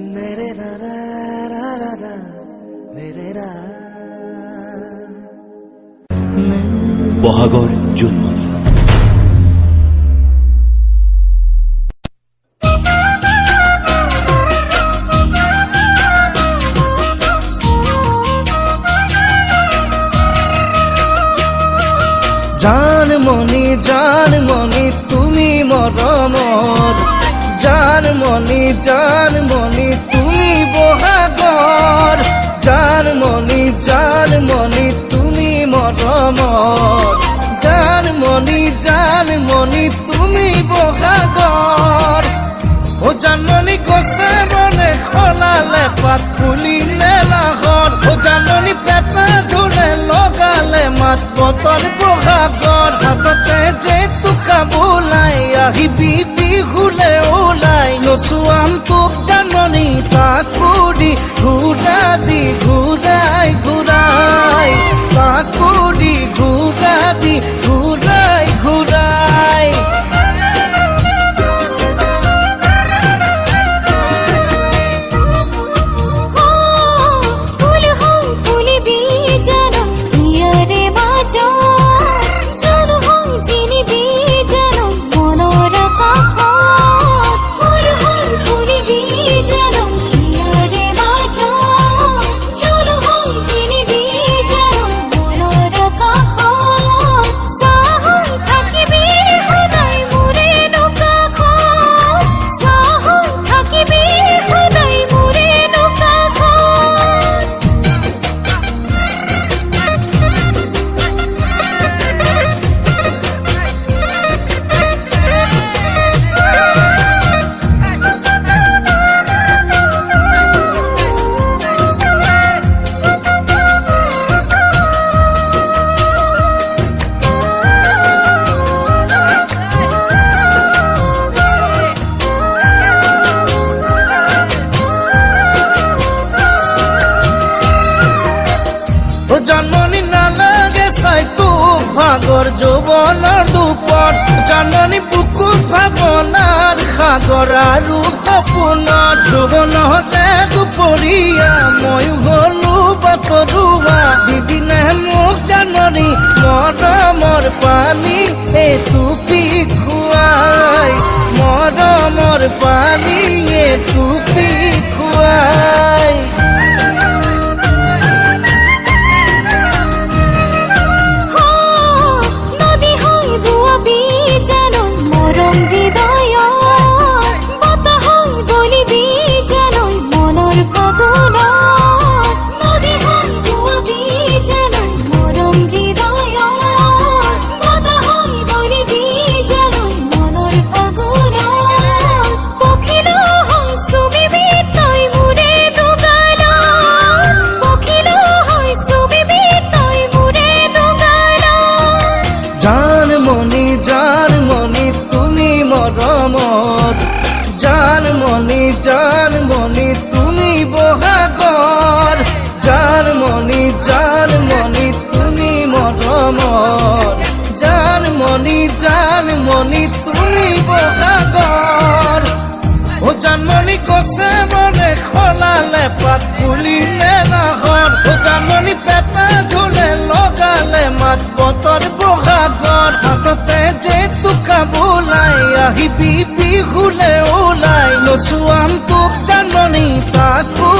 मेरे रा रा रा रा रा मेरे रा বহাগৰ জোনমণি জানমণি তুমি মৰমৰ জানমণি তুমি বহাগৰ জানমণি তুমি মৰমৰ জানমণি তুমি বহাগৰ ও জানমণি গছে বনে খলালে পাত ফুলিলে নাহৰ ও জানমণি পেপা ধুলে লগালে মাত বতৰ বহাগৰ হাততে যে তোকা বোলাই আহিবি বিহুলে ওলাই নচুৱাম তোক জানমণি তাকুৰি ঘূৰা দি ঘূৰাই ঘূৰাই তাকুৰি ঘূৰা দি ঘূৰাই ঘূৰাই জানমণি নালাগে চাই তোক ভাগৰ যৌৱনৰ দুপত জানমণি বুকুত ভাৱনাৰ সাগৰ আৰু সপোনত যৌৱনতে দুপৰীয়া ময়ো হলো বাটৰুৱা দিদিনে মোক জানমণি মৰমৰ পানী এটুপি খুৱাই মৰমৰ পানী এটুপি খুৱাই জানমণি তুমি মৰমৰ জানমণি তুমি বহাগৰ জানমণি তুমি মৰমৰ জানমণি তুমি বহাগৰ ও জানমণি গছে বনে খলালে পাত ফুলিলে নাহৰ ও জানমণি পেটা ধুলে লগালে মাত বতৰ বহাগৰ হাততে যে তোকা বোলাই আহিবি বিহুলে ওলাই নচুৱাম তোক জানমণি তাকো